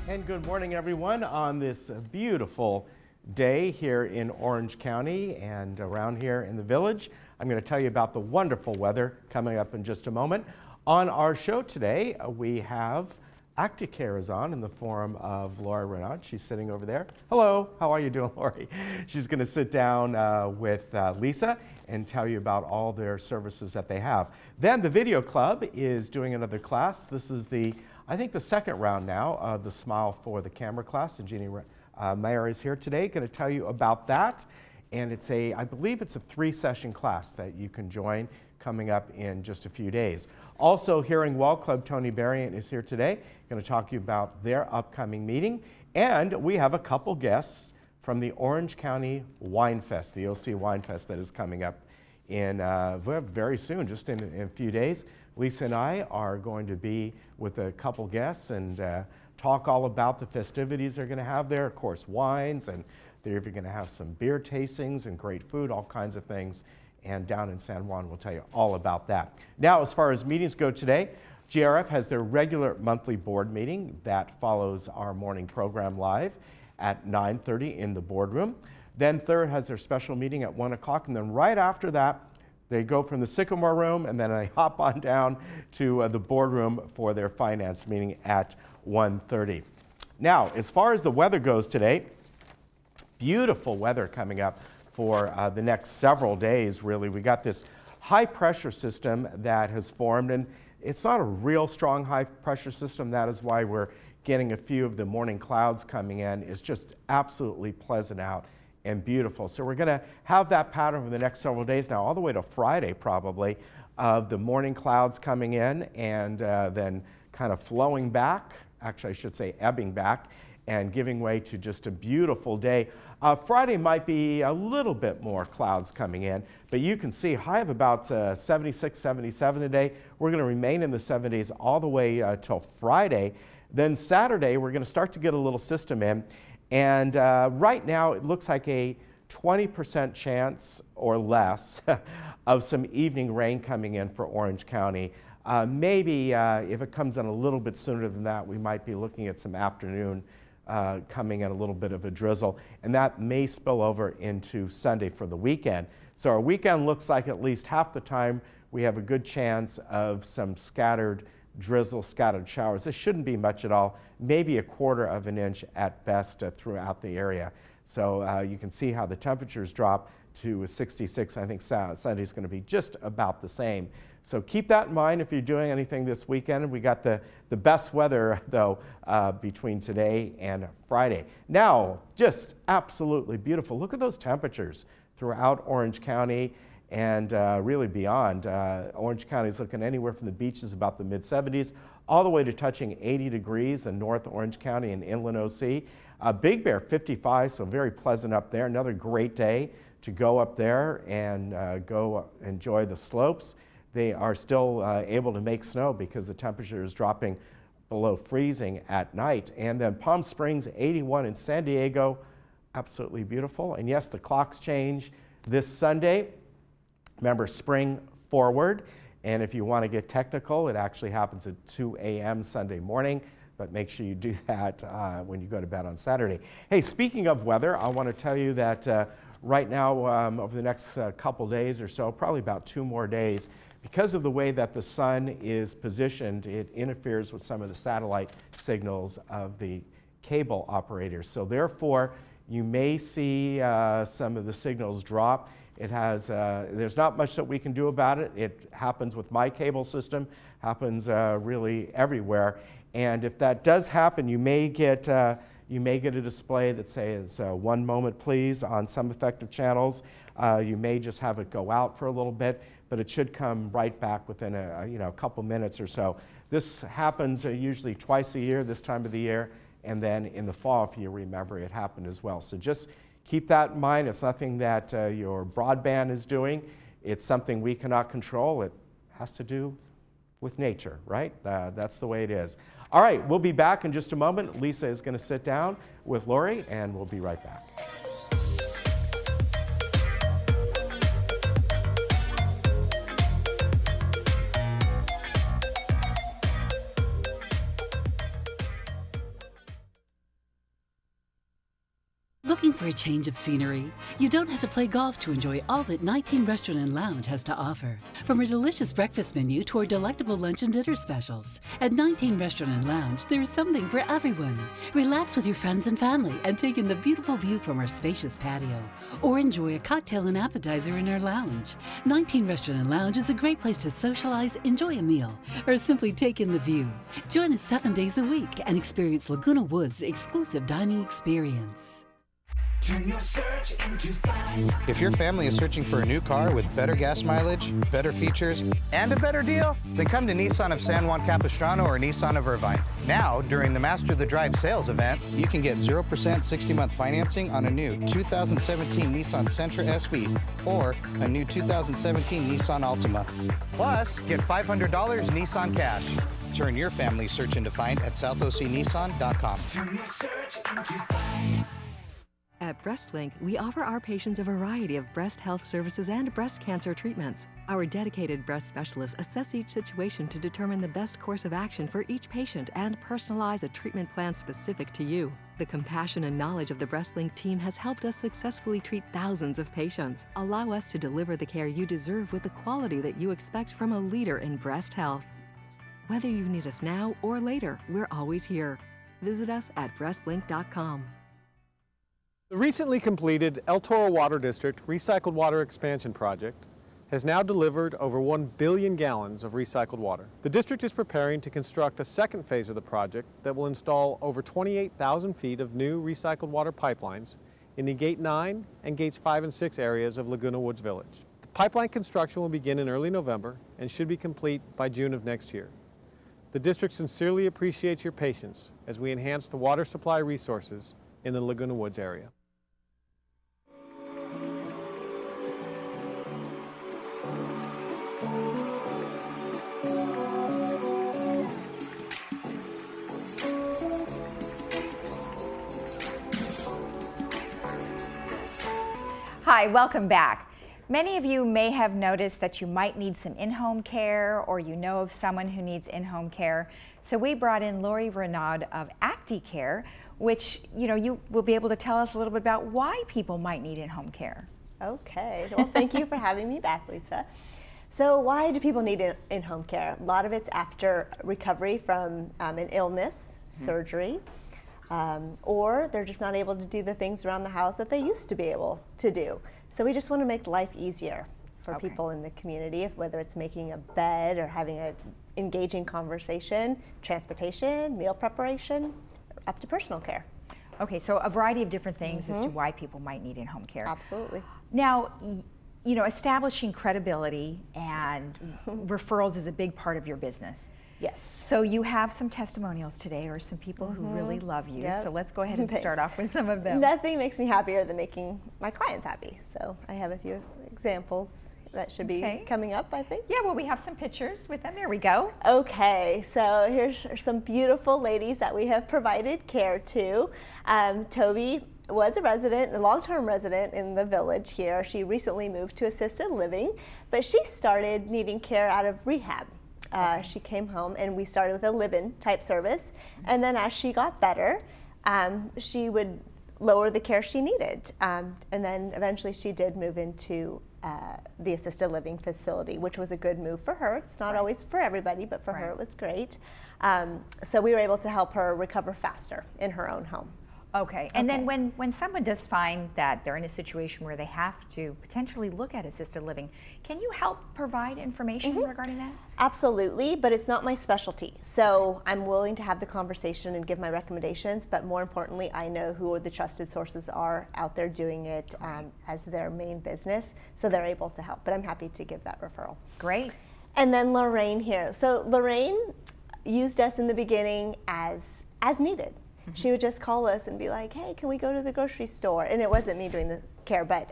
And good morning, everyone, on this beautiful day here in Orange County and around here in the village. I'm going to tell you about the wonderful weather coming up in just a moment. On our show today, we have ActiCare is on in the form of Lori Renaud. She's sitting over there. Hello, how are you doing, Lori? She's going to sit down with Lisa and tell you about all their services that they have. Then the Video Club is doing another class. This is I think the second round now of the Smile for the Camera class, and Jeannie Mayer is here today, going to tell you about that. And it's I believe it's a 3-session class that you can join coming up in just a few days. Also, Hearing Wall Club, Tony Berrient is here today, going to talk to you about their upcoming meeting. And we have a couple guests from the Orange County Wine Fest, the OC Wine Fest that is coming up in very soon, just in a few days. Lisa and I are going to be with a couple guests and talk all about the festivities they're going to have there. Of course, wines, and they're even going to have some beer tastings and great food, all kinds of things. And down in San Juan, we'll tell you all about that. Now, as far as meetings go today, GRF has their regular monthly board meeting that follows our morning program live at 9:30 in the boardroom. Then Third has their special meeting at 1 o'clock, and then right after that, they go from the Sycamore room and then they hop on down to the boardroom for their finance meeting at 1:30. Now, as far as the weather goes today, beautiful weather coming up for the next several days, really. We got this high pressure system that has formed, and it's not a real strong high pressure system. That is why we're getting a few of the morning clouds coming in. It's just absolutely pleasant out and beautiful. So we're going to have that pattern for the next several days now, all the way to Friday probably, of the morning clouds coming in and then kind of flowing back, actually I should say ebbing back, and giving way to just a beautiful day. Friday might be a little bit more clouds coming in, but you can see high of about 76, 77 today. We're going to remain in the 70s all the way till Friday. Then Saturday, we're going to start to get a little system in. And right now, it looks like a 20% chance or less of some evening rain coming in for Orange County. Maybe if it comes in a little bit sooner than that, we might be looking at some afternoon coming in, a little bit of a drizzle, and that may spill over into Sunday for the weekend. So our weekend looks like at least half the time we have a good chance of some scattered drizzle, scattered showers. This shouldn't be much at all, maybe 1/4 of an inch at best throughout the area. So you can see how the temperatures drop to 66. I think Sunday's going to be just about the same. So keep that in mind if you're doing anything this weekend. We got the best weather, though, between today and Friday. Now, just absolutely beautiful. Look at those temperatures throughout Orange County and really beyond. Orange County is looking anywhere from the beaches about the mid-70s all the way to touching 80 degrees in North Orange County and Inland OC. Big Bear 55, so very pleasant up there. Another great day to go up there and go enjoy the slopes. They are still able to make snow because the temperature is dropping below freezing at night. And then Palm Springs 81 in San Diego, absolutely beautiful. And yes, the clocks change this Sunday. Remember, spring forward. And if you want to get technical, it actually happens at 2 a.m. Sunday morning. But make sure you do that when you go to bed on Saturday. Hey, speaking of weather, I want to tell you that right now, over the next couple days or so, probably about 2 more days, because of the way that the sun is positioned, it interferes with some of the satellite signals of the cable operators. So therefore, you may see some of the signals drop. It has, there's not much that we can do about it. It happens with my cable system, happens really everywhere. And if that does happen, you may get a display that says 1 moment please on some effective channels. You may just have it go out for a little bit, but it should come right back within a couple minutes or so. This happens usually twice a year, this time of the year, and then in the fall, if you remember, it happened as well. So just keep that in mind. It's nothing that your broadband is doing. It's something we cannot control. It has to do with nature, right? That's the way it is. All right, we'll be back in just a moment. Lisa is going to sit down with Lori, and we'll be right back. Looking for a change of scenery? You don't have to play golf to enjoy all that 19 Restaurant and Lounge has to offer. From a delicious breakfast menu to our delectable lunch and dinner specials. At 19 Restaurant and Lounge, there is something for everyone. Relax with your friends and family and take in the beautiful view from our spacious patio. Or enjoy a cocktail and appetizer in our lounge. 19 Restaurant and Lounge is a great place to socialize, enjoy a meal, or simply take in the view. Join us 7 days a week and experience Laguna Woods' exclusive dining experience. Turn your search into fun. If your family is searching for a new car with better gas mileage, better features, and a better deal, then come to Nissan of San Juan Capistrano or Nissan of Irvine. Now, during the Master the Drive sales event, you can get 0% 60-month financing on a new 2017 Nissan Sentra SV or a new 2017 Nissan Altima. Plus, get $500 Nissan cash. Turn your family search into find at southocnissan.com. Turn your search into fun. At BreastLink, we offer our patients a variety of breast health services and breast cancer treatments. Our dedicated breast specialists assess each situation to determine the best course of action for each patient and personalize a treatment plan specific to you. The compassion and knowledge of the BreastLink team has helped us successfully treat thousands of patients. Allow us to deliver the care you deserve with the quality that you expect from a leader in breast health. Whether you need us now or later, we're always here. Visit us at breastlink.com. The recently completed El Toro Water District Recycled Water Expansion Project has now delivered over 1 billion gallons of recycled water. The district is preparing to construct a second phase of the project that will install over 28,000 feet of new recycled water pipelines in the Gate 9 and Gates 5 and 6 areas of Laguna Woods Village. The pipeline construction will begin in early November and should be complete by June of next year. The district sincerely appreciates your patience as we enhance the water supply resources in the Laguna Woods area. Hi, welcome back. Many of you may have noticed that you might need some in-home care, or you know of someone who needs in-home care. So we brought in Lori Renaud of ActiCare, which you will be able to tell us a little bit about why people might need in-home care. Okay, well, thank you for having me back, Lisa. So why do people need in-home care? A lot of it's after recovery from an illness, surgery, or they're just not able to do the things around the house that they used to be able to do. So we just want to make life easier for people in the community, whether it's making a bed or having an engaging conversation, transportation, meal preparation, up to personal care. Okay, so a variety of different things as to why people might need in-home care. Absolutely. Now, establishing credibility and referrals is a big part of your business. Yes. So you have some testimonials today, or some people who really love you. Yep. So let's go ahead and start off with some of them. Nothing makes me happier than making my clients happy. So I have a few examples that should be coming up, I think. Yeah, well, we have some pictures with them. There we go. Okay, so here's some beautiful ladies that we have provided care to. Toby was a long-term resident in the village here. She recently moved to assisted living, but she started needing care out of rehab. She came home and we started with a live-in type service, and then as she got better, she would lower the care she needed, and then eventually she did move into the assisted living facility, which was a good move for her. It's not always for everybody, but for her it was great. So we were able to help her recover faster in her own home. Okay, and then when someone does find that they're in a situation where they have to potentially look at assisted living, can you help provide information regarding that? Absolutely, but it's not my specialty. So I'm willing to have the conversation and give my recommendations, but more importantly, I know who the trusted sources are out there doing it as their main business, so they're able to help. But I'm happy to give that referral. Great. And then Lorraine here. So Lorraine used us in the beginning as needed. She would just call us and be like, hey, can we go to the grocery store? And it wasn't me doing the care, but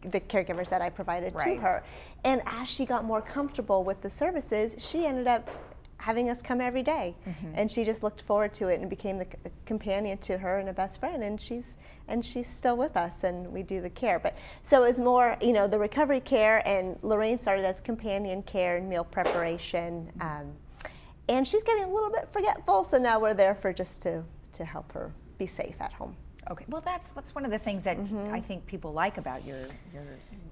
the caregivers that I provided to her. And as she got more comfortable with the services, she ended up having us come every day. And she just looked forward to it and became the companion to her and a best friend. And she's still with us, and we do the care. But so it was more, the recovery care, and Lorraine started as companion care and meal preparation. And she's getting a little bit forgetful, so now we're there for just to help her be safe at home. Okay, well that's one of the things that I think people like about your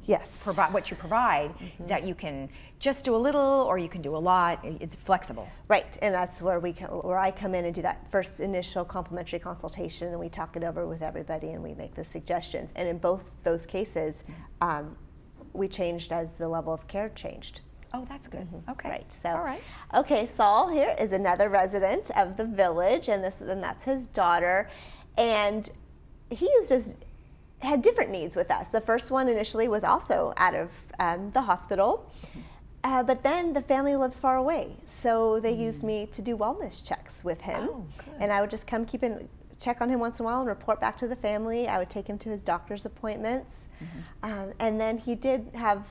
Yes. what you provide is that you can just do a little or you can do a lot. It's flexible. Right, and that's where I come in and do that first initial complimentary consultation, and we talk it over with everybody and we make the suggestions. And in both those cases, we changed as the level of care changed. Oh, that's good. Okay. Right. So, all right. Okay, Saul here is another resident of the village, and that's his daughter, and he had different needs with us. The first one initially was also out of the hospital, but then the family lives far away, so they used me to do wellness checks with him, and I would just come check on him once in a while and report back to the family. I would take him to his doctor's appointments, and then he did have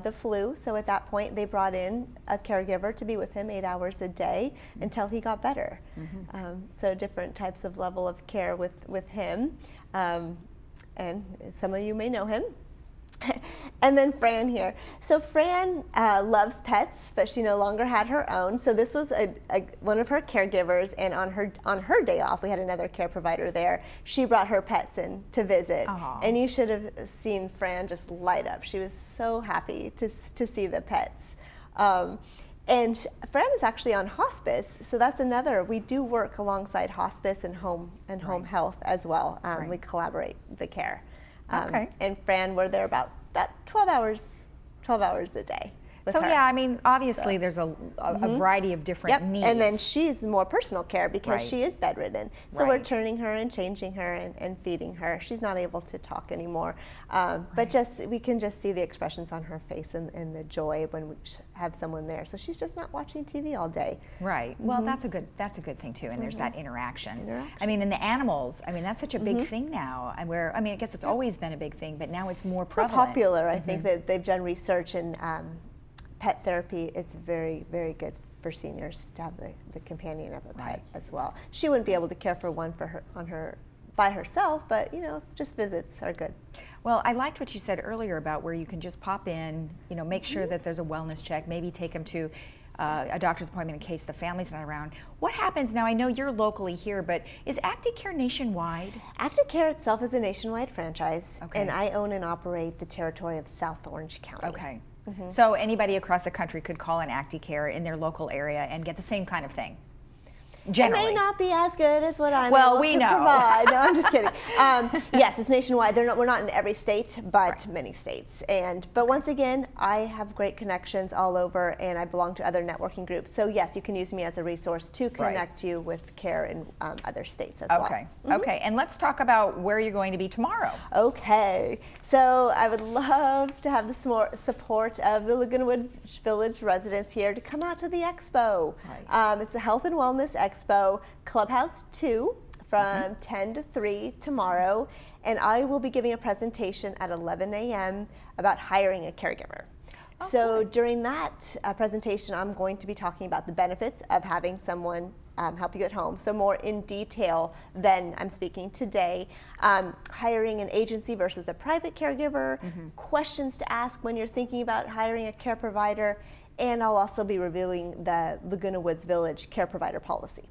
the flu, so at that point they brought in a caregiver to be with him 8 hours a day until he got better. So different types of level of care with him. And some of you may know him. And then Fran here. So Fran loves pets, but she no longer had her own. So this was one of her caregivers, and on her day off, we had another care provider there. She brought her pets in to visit, and you should have seen Fran just light up. She was so happy to see the pets. And Fran is actually on hospice, so that's another. We do work alongside hospice and home health as well. We collaborate the care. And Fran, we're there about 12 hours a day. So yeah, I mean, obviously there's a variety of different needs. And then she's more personal care because she is bedridden. So we're turning her and changing her and feeding her. She's not able to talk anymore, but we can just see the expressions on her face and the joy when we have someone there. So she's just not watching TV all day. Right. Well, that's a good thing too. And there's that interaction. I mean, and the animals. I mean, that's such a big thing now. And I guess it's always been a big thing, but now it's more prevalent. More popular. I think that they've done research and. Pet therapy, it's very, very good for seniors to have the companion of a pet as well. She wouldn't be able to care for one by herself, but just visits are good. Well, I liked what you said earlier about where you can just pop in, make sure that there's a wellness check, maybe take them to a doctor's appointment in case the family's not around. What happens now? I know you're locally here, but is ActiCare nationwide? ActiCare itself is a nationwide franchise, and I own and operate the territory of South Orange County. Okay. So anybody across the country could call an ActiCare in their local area and get the same kind of thing. Generally. It may not be as good as what I'm able to provide. No, I'm just kidding. Yes, it's nationwide. We're not in every state, but many states. But once again, I have great connections all over, and I belong to other networking groups. So yes, you can use me as a resource to connect you with care in other states as well. Okay, and let's talk about where you're going to be tomorrow. Okay, so I would love to have the support of the Laguna Woods Village residents here to come out to the expo. It's a health and wellness expo, Clubhouse 2 from 10 to 3 tomorrow, and I will be giving a presentation at 11 a.m. about hiring a caregiver. So during that presentation, I'm going to be talking about the benefits of having someone help you at home, so more in detail than I'm speaking today. Hiring an agency versus a private caregiver, questions to ask when you're thinking about hiring a care provider, and I'll also be reviewing the Laguna Woods Village care provider policy.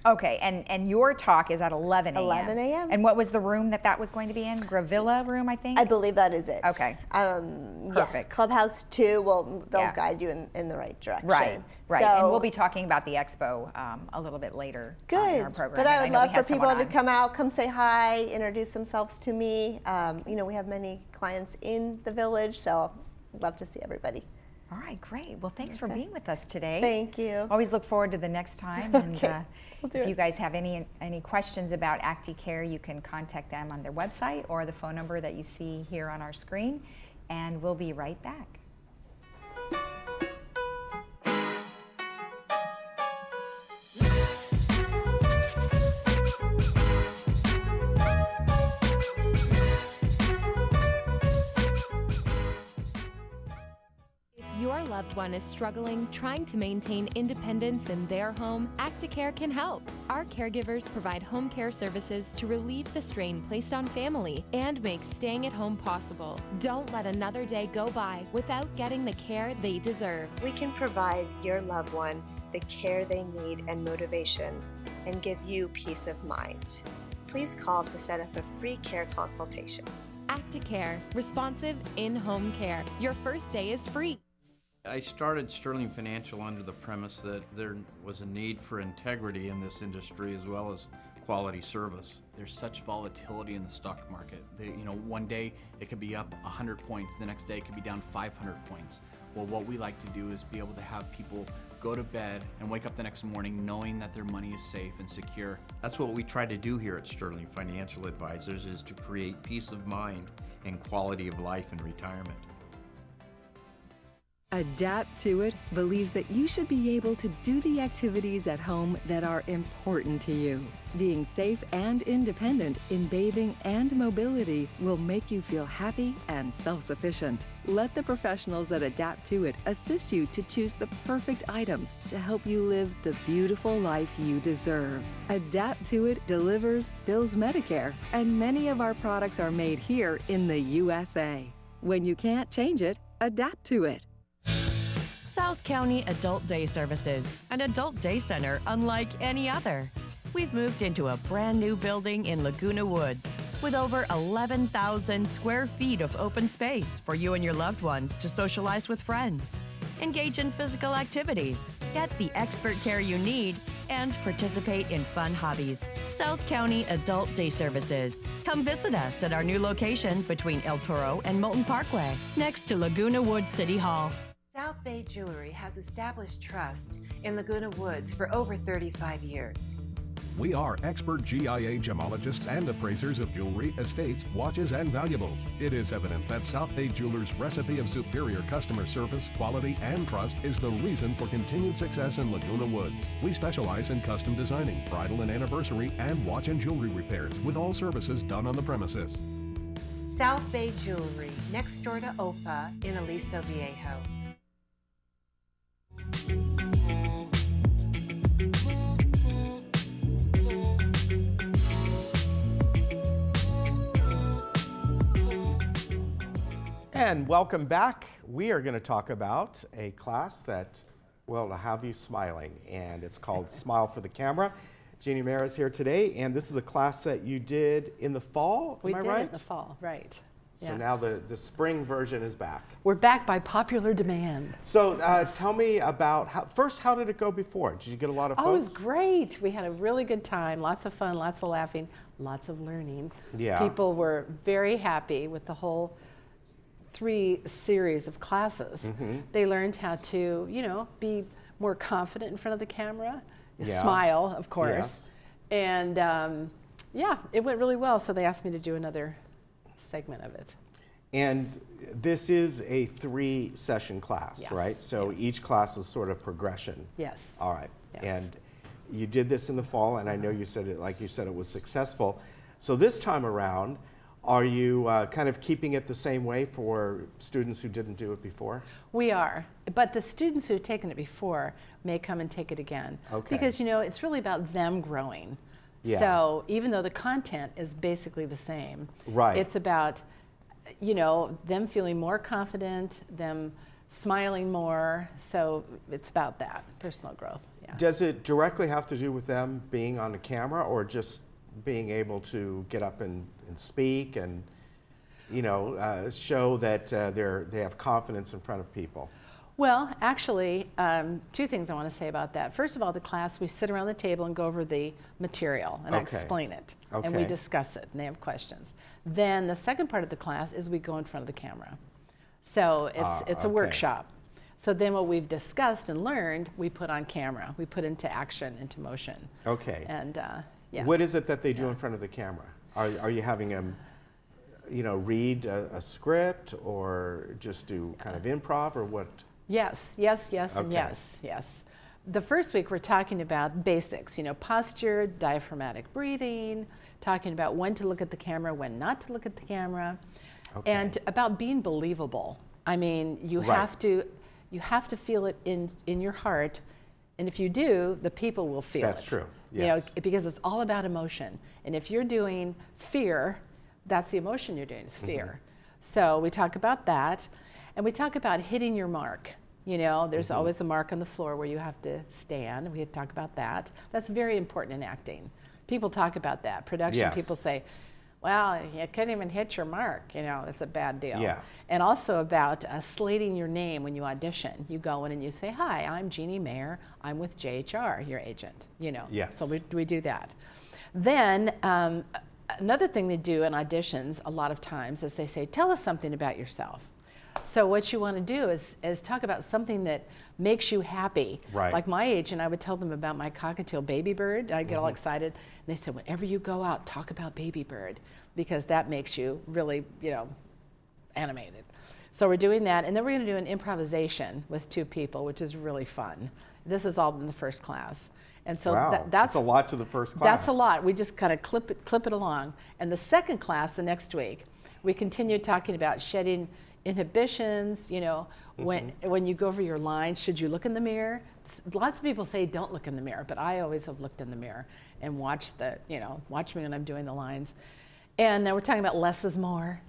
Okay, and your talk is at 11 a.m. 11 a.m. And what was the room that was going to be in? Gravilla room, I think? I believe that is it. Okay. Perfect. Yes, Clubhouse 2, they'll guide you in the right direction. Right. So, and we'll be talking about the expo a little bit later in our program. But I would love for people to come out, come say hi, introduce themselves to me. We have many clients in the village, so I'd love to see everybody. All right, great. Well, thanks for being with us today. Thank you. Always look forward to the next time. And if you guys have any questions about ActiCare, you can contact them on their website or the phone number that you see here on our screen. And we'll be right back. Your loved one is struggling, trying to maintain independence in their home, ActiCare can help. Our caregivers provide home care services to relieve the strain placed on family and make staying at home possible. Don't let another day go by without getting the care they deserve. We can provide your loved one the care they need and motivation and give you peace of mind. please call to set up a free care consultation. Acticare, responsive in-home care. Your first day is free. I started Sterling Financial under the premise that there was a need for integrity in this industry as well as quality service. There's such volatility in the stock market. One day it could be up 100 points, the next day it could be down 500 points. Well, what we like to do is be able to have people go to bed and wake up the next morning knowing that their money is safe and secure. That's what we try to do here at Sterling Financial Advisors, is to create peace of mind and quality of life in retirement. Adapt to It believes that you should be able to do the activities at home that are important to you. Being safe and independent in bathing and mobility will make you feel happy and self-sufficient. Let the professionals at Adapt to It assist you to choose the perfect items to help you live the beautiful life you deserve. Adapt to It delivers, bills Medicare, and many of our products are made here in the USA. When you can't change it, adapt to it. South County Adult Day Services, an adult day center unlike any other. We've moved into a brand new building in Laguna Woods with over 11,000 square feet of open space for you and your loved ones to socialize with friends, engage in physical activities, get the expert care you need, and participate in fun hobbies. South County Adult Day Services. Come visit us at our new location between El Toro and Moulton Parkway, next to Laguna Woods City Hall. South Bay Jewelry has established trust in Laguna Woods for over 35 years. We are expert GIA gemologists and appraisers of jewelry, estates, watches, and valuables. It is evident that South Bay Jewelers' recipe of superior customer service, quality, and trust is the reason for continued success in Laguna Woods. We specialize in custom designing, bridal and anniversary, and watch and jewelry repairs, with all services done on the premises. South Bay Jewelry, next door to OPA in Aliso Viejo. And welcome back. We are going to talk about a class that will have you smiling, and it's called Smile for the Camera. Jeannie Mara is here today, and this is a class that you did in the fall, We am I did right? in the fall, right. So Yeah. now the spring version is back. We're back by popular demand. So tell me about, how did it go before? Did you get a lot of folks? Oh, it was great. We had a really good time, lots of fun, lots of laughing, lots of learning. Yeah. People were very happy with the whole 3 series of classes. They learned how to, be more confident in front of the camera, smile, of course. Yes. And yeah, it went really well. So they asked me to do another segment of it. And this is a 3-session class, Yes. right? So each class is sort of progression. Yes. All right. Yes. And you did this in the fall, and I know you said it, like you said, it was successful. So this time around, are you kind of keeping it the same way for students who didn't do it before? We are, but the students who have taken it before may come and take it again. Okay. Because, it's really about them growing. Yeah. So even though the content is basically the same, Right. it's about, them feeling more confident, them smiling more. So it's about that, personal growth. Yeah. Does it directly have to do with them being on the camera, or just being able to get up and speak and, show that they have confidence in front of people? Well, actually, 2 things I want to say about that. First of all, the class, we sit around the table and go over the material, and I Okay. explain it, and we Okay. discuss it, and they have questions. Then the second part of the class is we go in front of the camera. So it's a okay. workshop. So then what we've discussed and learned, we put on camera. We put into action, into motion. Okay. And yes. What is it that they do in front of the camera? Are you having them, read a script, or just do kind of improv, or what? Yes, yes, yes, and Okay. yes, yes. The first week we're talking about basics, posture, diaphragmatic breathing, talking about when to look at the camera, when not to look at the camera, and about being believable. I mean, you Right. have to feel it in your heart, and if you do, the people will feel it. That's true. Yes. Because it's all about emotion. And if you're doing fear, that's the emotion you're doing, is fear. So we talk about that, and we talk about hitting your mark. There's always a mark on the floor where you have to stand, and we talk about that. That's very important in acting. People talk about that. Production Yes. people say, well, you couldn't even hit your mark. You know, it's a bad deal. Yeah. And also about slating your name when you audition. You go in and you say, hi, I'm Jeannie Mayer. I'm with JHR, your agent. You know. Yes. So we do that. Then another thing they do in auditions a lot of times is they say, tell us something about yourself. So what you want to do is talk about something that makes you happy. Right. Like my agent, I would tell them about my cockatiel baby bird. I get all excited. And they said, whenever you go out, talk about baby bird, because that makes you really, you know, animated. So we're doing that. And then we're going to do an improvisation with 2 people, which is really fun. This is all in the first class. And so Wow, that's a lot to the first class. That's a lot. We just kind of clip it along. And the second class, the next week, we continue talking about shedding inhibitions. You know, when you go over your lines, should you look in the mirror? Lots of people say don't look in the mirror, but I always have looked in the mirror and watched watch me when I'm doing the lines. And then we're talking about less is more.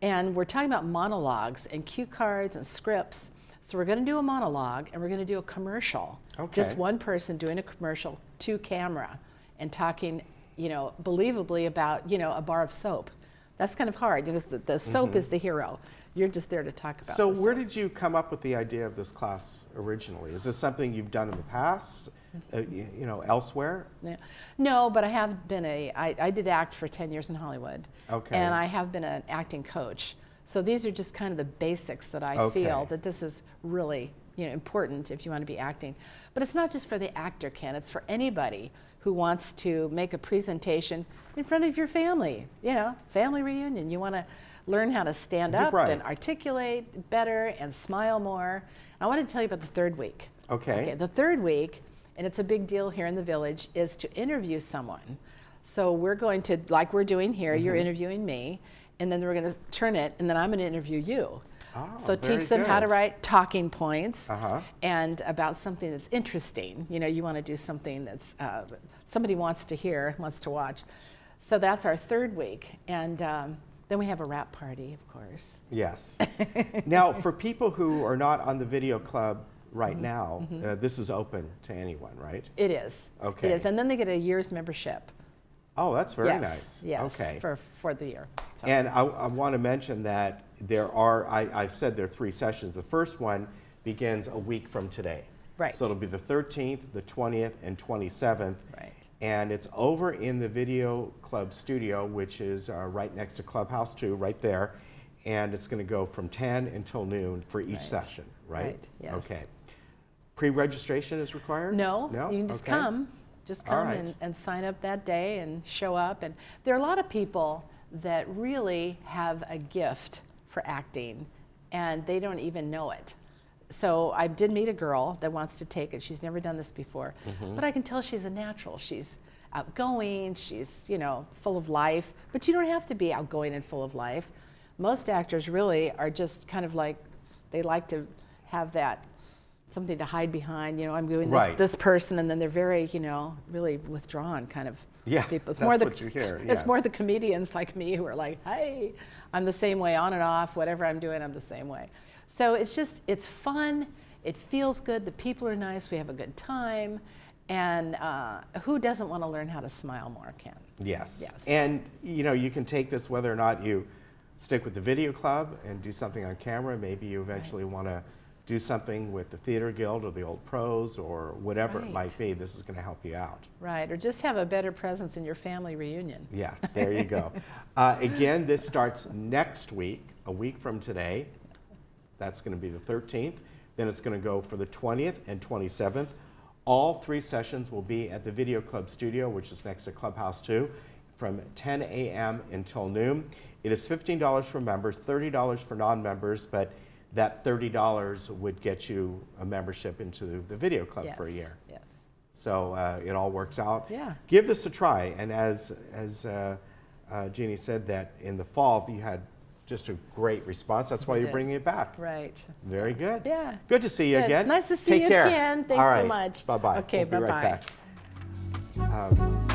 And we're talking about monologues and cue cards and scripts. So we're going to do a monologue and we're going to do a commercial. Okay. Just one person doing a commercial to camera and talking, you know, believably about, you know, a bar of soap. That's kind of hard because the soap is the hero. You're just there to talk about. So where did you come up with the idea of this class originally? Is this something you've done in the past, you know, elsewhere? Yeah. No, but I have been I did act for 10 years in Hollywood. Okay. And I have been an acting coach. So these are just kind of the basics that I feel that this is really, you know, important if you want to be acting. But it's not just for the actor, Ken. It's for anybody who wants to make a presentation in front of your family. You know, family reunion. You want to learn how to stand up and articulate better and smile more. I want to tell you about the third week. Okay. The third week, and it's a big deal here in the village, is to interview someone. So we're going to, like we're doing here, you're interviewing me, and then we're going to turn it, and then I'm going to interview you. Oh, so teach them how to write talking points and about something that's interesting. You know, you want to do something that's somebody wants to hear, wants to watch. So that's our third week. And then we have a wrap party, of course. Yes. Now, for people who are not on the video club right now, this is open to anyone, right? It is. Okay. It is. And then they get a year's membership. Oh, that's very nice. Yes, okay. For the year. So. And I want to mention that there are, I said there are 3 sessions. The first one begins a week from today. Right. So it'll be the 13th, the 20th, and 27th. Right. And it's over in the Video Club studio, which is right next to Clubhouse 2, right there. And it's going to go from 10 until noon for each session, right? Right, yes. Okay. Pre-registration is required? No, you can just come. Just come and sign up that day and show up. And there are a lot of people that really have a gift for acting, and they don't even know it. So I did meet a girl that wants to take it. She's never done this before, but I can tell she's a natural. She's outgoing, she's, you know, full of life, but you don't have to be outgoing and full of life. Most actors really are just kind of like, they like to have that something to hide behind, you know, I'm doing this person, and then they're very, you know, really withdrawn kind of people. It's that's what you hear. It's more the comedians like me who are like, hey, I'm the same way on and off, whatever I'm doing, I'm the same way. So it's just, it's fun, it feels good, the people are nice, we have a good time, and who doesn't want to learn how to smile more, Ken? Yes. And, you know, you can take this whether or not you stick with the video club and do something on camera, maybe you eventually want to do something with the Theater Guild or the Old Pros or whatever it might be. This is going to help you out. Right, or just have a better presence in your family reunion. Yeah, there you go. Again, this starts next week, a week from today. That's going to be the 13th. Then it's going to go for the 20th and 27th. All 3 sessions will be at the Video Club studio, which is next to Clubhouse 2, from 10 a.m. until noon. It is $15 for members, $30 for non-members, but that $30 would get you a membership into the Video Club for a year. Yes. So it all works out. Yeah. Give this a try. And as Jeannie said, that in the fall you had just a great response. That's why you're bringing it back. Right. Very good. Yeah. Good to see you again. Nice to see you again. Thanks so much. Bye-bye. Okay, we'll bye-bye. Be right back.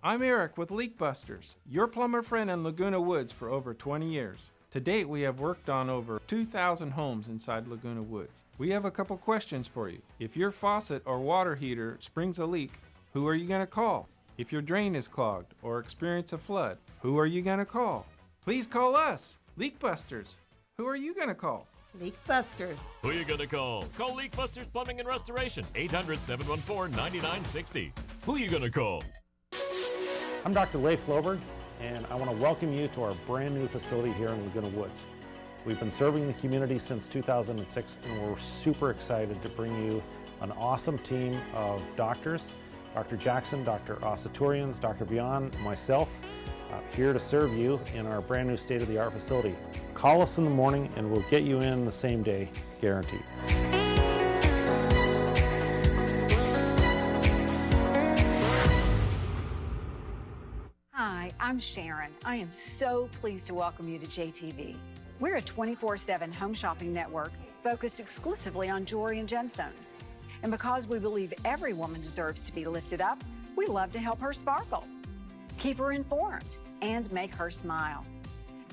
I'm Eric with Leak Busters, your plumber friend in Laguna Woods for over 20 years. To date, we have worked on over 2,000 homes inside Laguna Woods. We have a couple questions for you. If your faucet or water heater springs a leak, who are you going to call? If your drain is clogged or experience a flood, who are you going to call? Please call us, Leak Busters. Who are you going to call? Leak Busters. Who are you going to call? Call Leak Busters Plumbing and Restoration, 800-714-9960. Who are you going to call? I'm Dr. Leif Floberg, and I want to welcome you to our brand new facility here in Laguna Woods. We've been serving the community since 2006, and we're super excited to bring you an awesome team of doctors, Dr. Jackson, Dr. Asaturians, Dr. Vian, myself, here to serve you in our brand new state-of-the-art facility. Call us in the morning and we'll get you in the same day, guaranteed. Hi, I'm Sharon. I am so pleased to welcome you to JTV. We're a 24/7 home shopping network focused exclusively on jewelry and gemstones. And because we believe every woman deserves to be lifted up, we love to help her sparkle, keep her informed, and make her smile.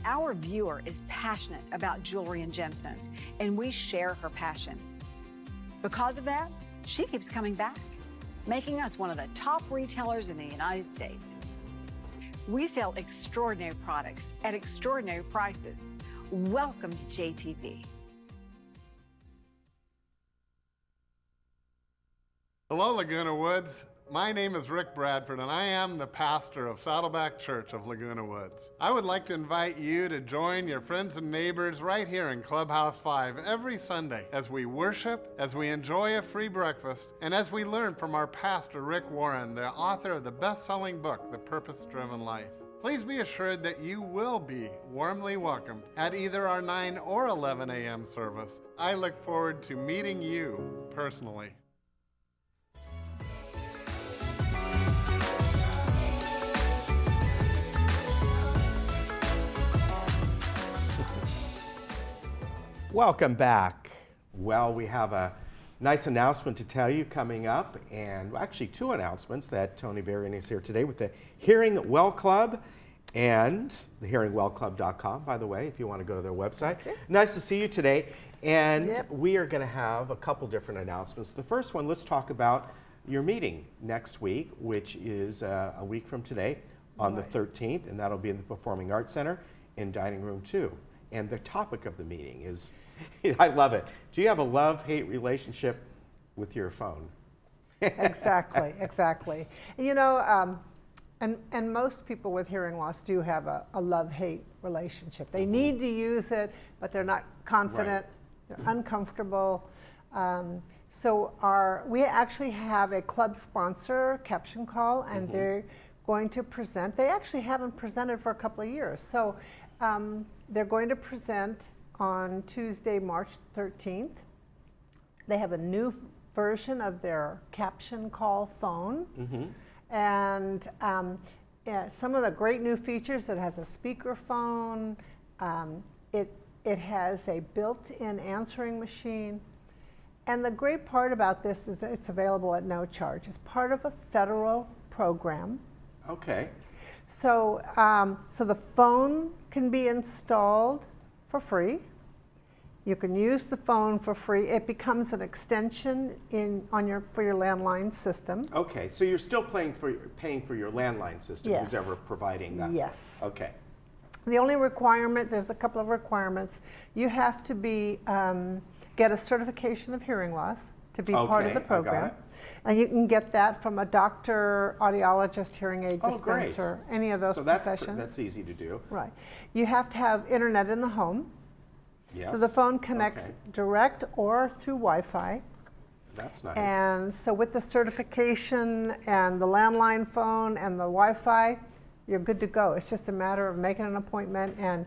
Our viewer is passionate about jewelry and gemstones, and we share her passion. Because of that, she keeps coming back, making us one of the top retailers in the United States. We sell extraordinary products at extraordinary prices. Welcome to JTV. Hello, Laguna Woods. My name is Rick Bradford, and I am the pastor of Saddleback Church of Laguna Woods. I would like to invite you to join your friends and neighbors right here in Clubhouse 5 every Sunday as we worship, as we enjoy a free breakfast, and as we learn from our pastor, Rick Warren, the author of the best-selling book, The Purpose-Driven Life. Please be assured that you will be warmly welcomed at either our 9 or 11 a.m. service. I look forward to meeting you personally. Welcome back. Well, we have a nice announcement to tell you coming up, and actually two announcements that Tony Varian is here today with the Hearing Well Club and the hearingwellclub.com, by the way, if you want to go to their website. Okay. Nice to see you today. And we are going to have a couple different announcements. The first one, let's talk about your meeting next week, which is a week from today on the 13th, and that'll be in the Performing Arts Center in Dining Room 2. And the topic of the meeting is, I love it. Do you have a love-hate relationship with your phone? Exactly, exactly. You know, and most people with hearing loss do have a love-hate relationship. They need to use it, but they're not confident, they're uncomfortable. So we actually have a club sponsor, Caption Call, and they're going to present. They actually haven't presented for a couple of years. So they're going to present on Tuesday, March 13th. They have a new version of their Caption Call phone. And some of the great new features, it has a speakerphone, it has a built-in answering machine. And the great part about this is that it's available at no charge. It's part of a federal program. Okay. So, so the phone can be installed for free. You can use the phone for free. It becomes an extension for your landline system. Okay, so you're still paying for your landline system, Yes. who's ever providing that? Yes. Okay. The only requirement, there's a couple of requirements. You have to get a certification of hearing loss to be part of the program. And you can get that from a doctor, audiologist, hearing aid dispenser, any of those professions. So that's easy to do. Right. You have to have internet in the home. Yes. So the phone connects direct or through Wi-Fi. That's nice. And so with the certification and the landline phone and the Wi-Fi, you're good to go. It's just a matter of making an appointment, and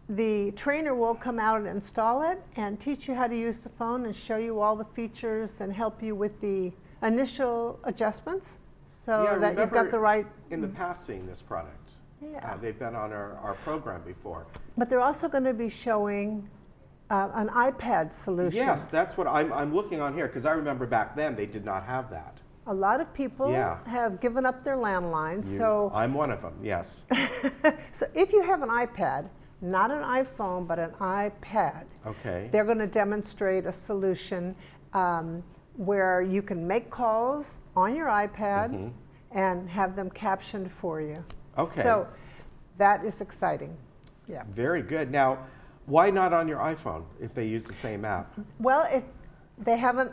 the trainer will come out and install it and teach you how to use the phone and show you all the features and help you with the initial adjustments so that you've got the right... in the past seeing this product. Yeah. They've been on our program before. But they're also going to be showing an iPad solution. Yes, that's what I'm looking on here, because I remember back then they did not have that. A lot of people Yeah. have given up their landlines. So I'm one of them, yes. So if you have an iPad, not an iPhone, but an iPad, Okay. they're going to demonstrate a solution where you can make calls on your iPad and have them captioned for you. Okay. So that is exciting. Yeah. Very good. Now, why not on your iPhone if they use the same app? Well, they haven't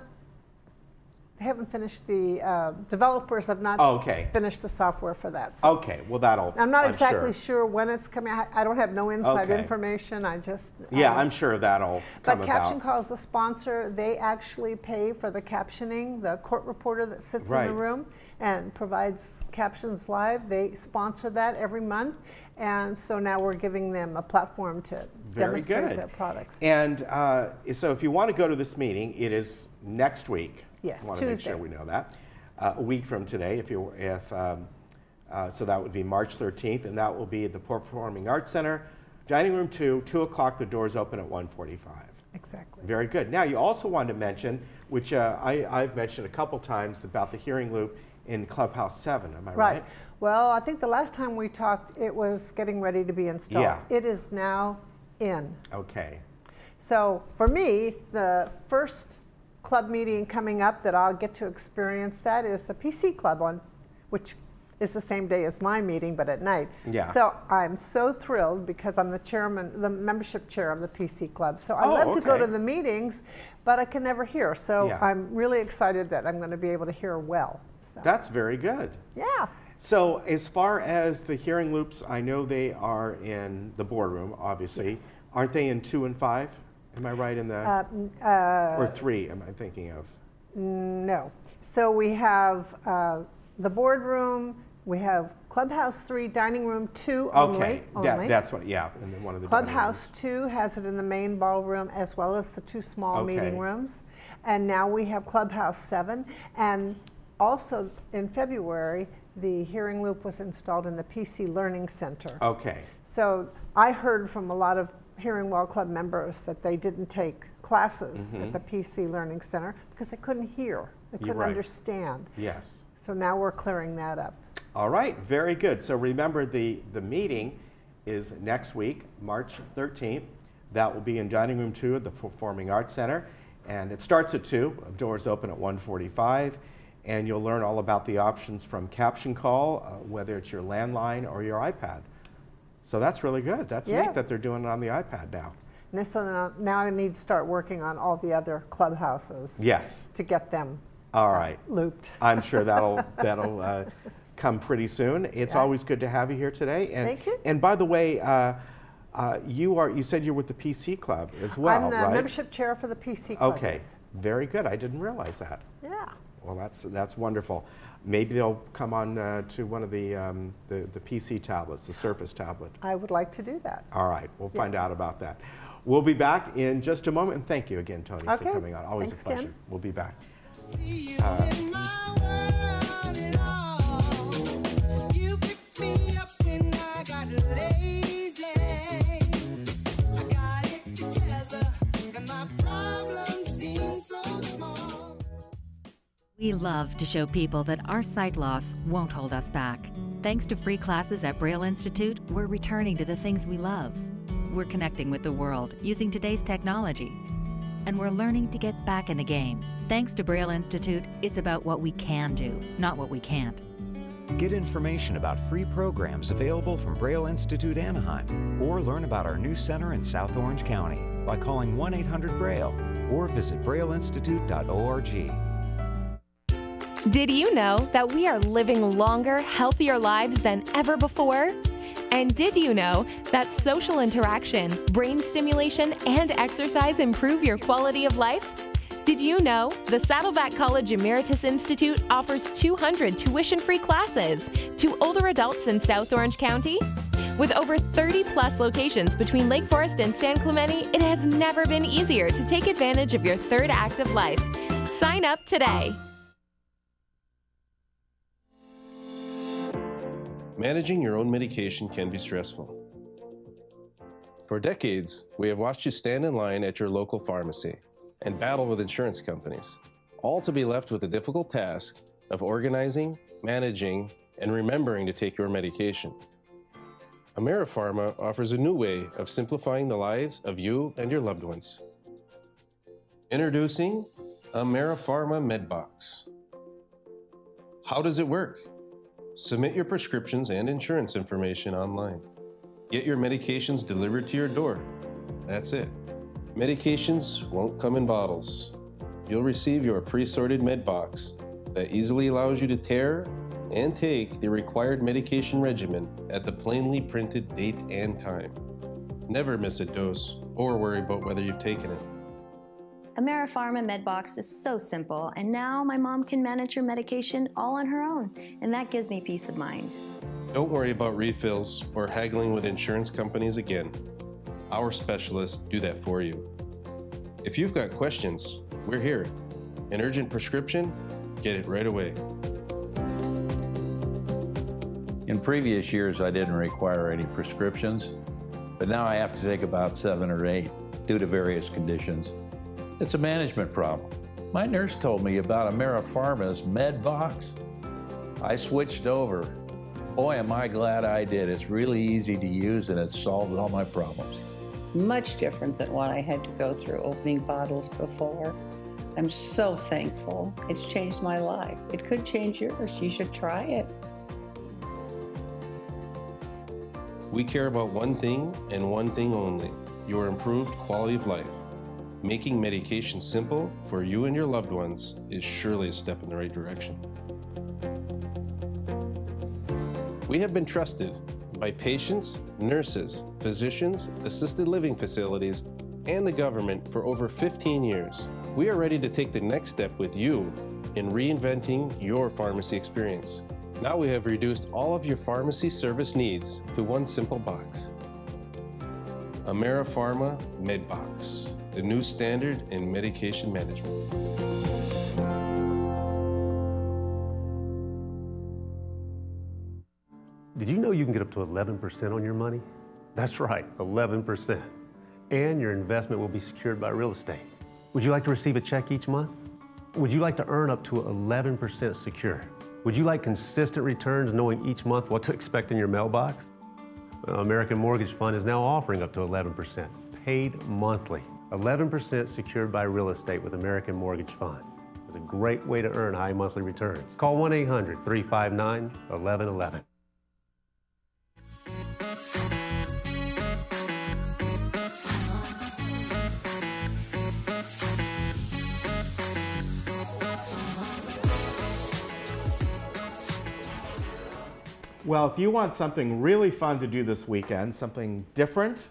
finished the developers have not finished the software for that. So Okay, well that'll. I'm not exactly sure. sure when it's coming. I don't have no inside Okay. information. I just Yeah, I'm sure that'll come But about. Caption Call's the sponsor. They actually pay for the captioning. The court reporter that sits in Right. the room and provides captions live, they sponsor that every month. And so now we're giving them a platform to Very demonstrate good. their products. And so if you want to go to this meeting, it is next week. Yes, I want to make sure Tuesday. we know that. A week from today, so that would be March 13th, and that will be at the Performing Arts Center, Dining Room 2, 2 o'clock, the doors open at 1:45. Exactly. Very good. Now, you also wanted to mention, which I've mentioned a couple times, about the hearing loop in Clubhouse 7, am I right? Well, I think the last time we talked, it was getting ready to be installed. Yeah. It is now in. Okay. So for me, the first club meeting coming up that I'll get to experience that is the PC Club which is the same day as my meeting, but at night. Yeah. So I'm so thrilled because I'm the membership chair of the PC Club. So I Oh, love to go okay. to the meetings, but I can never hear. So Yeah. I'm really excited that I'm going to be able to hear well. So. That's very good. Yeah. So as far as the hearing loops, I know they are in the boardroom, obviously. Yes. Aren't they in 2 and 5? Am I right in the, or 3, am I thinking of? No. So we have the boardroom, we have Clubhouse 3, Dining Room 2 Okay, only. that's what, yeah, and then one of the Clubhouse 2 has it in the main ballroom as well as the 2 small meeting Okay. rooms. And now we have Clubhouse 7. And also in February, the hearing loop was installed in the PC Learning Center. Okay. So I heard from a lot of Hearing Well Club members that they didn't take classes at the PC Learning Center because they couldn't hear. They You're couldn't right. understand. Yes. So now we're clearing that up. All right, very good. So remember, the meeting is next week, March 13th. That will be in Dining Room 2 at the Performing Arts Center. And it starts at 2, doors open at 1:45. And you'll learn all about the options from Caption Call, whether it's your landline or your iPad. So that's really good. That's neat that they're doing it on the iPad now. And so now I need to start working on all the other clubhouses. Yes. To get them All right. looped. I'm sure that'll come pretty soon. It's always good to have you here today. And, Thank you. And by the way, you said you're with the PC Club as well, I'm the right? membership chair for the PC Club. Okay, yes. very good. I didn't realize that. Yeah. Well, that's wonderful. Maybe they'll come on to one of the PC tablets, the Surface tablet. I would like to do that. All right, we'll find out about that. We'll be back in just a moment, and thank you again, Tony, for Okay. coming on. Always Thanks, a pleasure. Ken. We'll be back. You picked me up when I got lazy. I got it together, and my problems seem so small. We love to show people that our sight loss won't hold us back. Thanks to free classes at Braille Institute, we're returning to the things we love. We're connecting with the world using today's technology. And we're learning to get back in the game. Thanks to Braille Institute, it's about what we can do, not what we can't. Get information about free programs available from Braille Institute Anaheim, or learn about our new center in South Orange County by calling 1-800-BRAILLE or visit brailleinstitute.org. Did you know that we are living longer, healthier lives than ever before? And did you know that social interaction, brain stimulation, and exercise improve your quality of life? Did you know the Saddleback College Emeritus Institute offers 200 tuition-free classes to older adults in South Orange County? With over 30-plus locations between Lake Forest and San Clemente, it has never been easier to take advantage of your third act of life. Sign up today. Managing your own medication can be stressful. For decades, we have watched you stand in line at your local pharmacy and battle with insurance companies, all to be left with the difficult task of organizing, managing, and remembering to take your medication. AmeriPharma offers a new way of simplifying the lives of you and your loved ones. Introducing AmeriPharma MedBox. How does it work? Submit your prescriptions and insurance information online. Get your medications delivered to your door. That's it. Medications won't come in bottles. You'll receive your pre-sorted med box that easily allows you to tear and take the required medication regimen at the plainly printed date and time. Never miss a dose or worry about whether you've taken it. AmeriPharma MedBox is so simple, and now my mom can manage her medication all on her own, and that gives me peace of mind. Don't worry about refills or haggling with insurance companies again. Our specialists do that for you. If you've got questions, we're here. An urgent prescription? Get it right away. In previous years, I didn't require any prescriptions, but now I have to take about 7 or 8 due to various conditions. It's a management problem. My nurse told me about AmeriPharma's MedBox. I switched over. Boy, am I glad I did. It's really easy to use and it's solved all my problems. Much different than what I had to go through opening bottles before. I'm so thankful. It's changed my life. It could change yours. You should try it. We care about one thing and one thing only, your improved quality of life. Making medication simple for you and your loved ones is surely a step in the right direction. We have been trusted by patients, nurses, physicians, assisted living facilities, and the government for over 15 years. We are ready to take the next step with you in reinventing your pharmacy experience. Now we have reduced all of your pharmacy service needs to one simple box. AmeriPharma MedBox, the new standard in medication management. Did you know you can get up to 11% on your money? That's right, 11%. And your investment will be secured by real estate. Would you like to receive a check each month? Would you like to earn up to 11% secure? Would you like consistent returns knowing each month what to expect in your mailbox? Well, American Mortgage Fund is now offering up to 11%, paid monthly. 11% secured by real estate with American Mortgage Fund. It's a great way to earn high monthly returns. Call 1-800-359-1111. Well, if you want something really fun to do this weekend, something different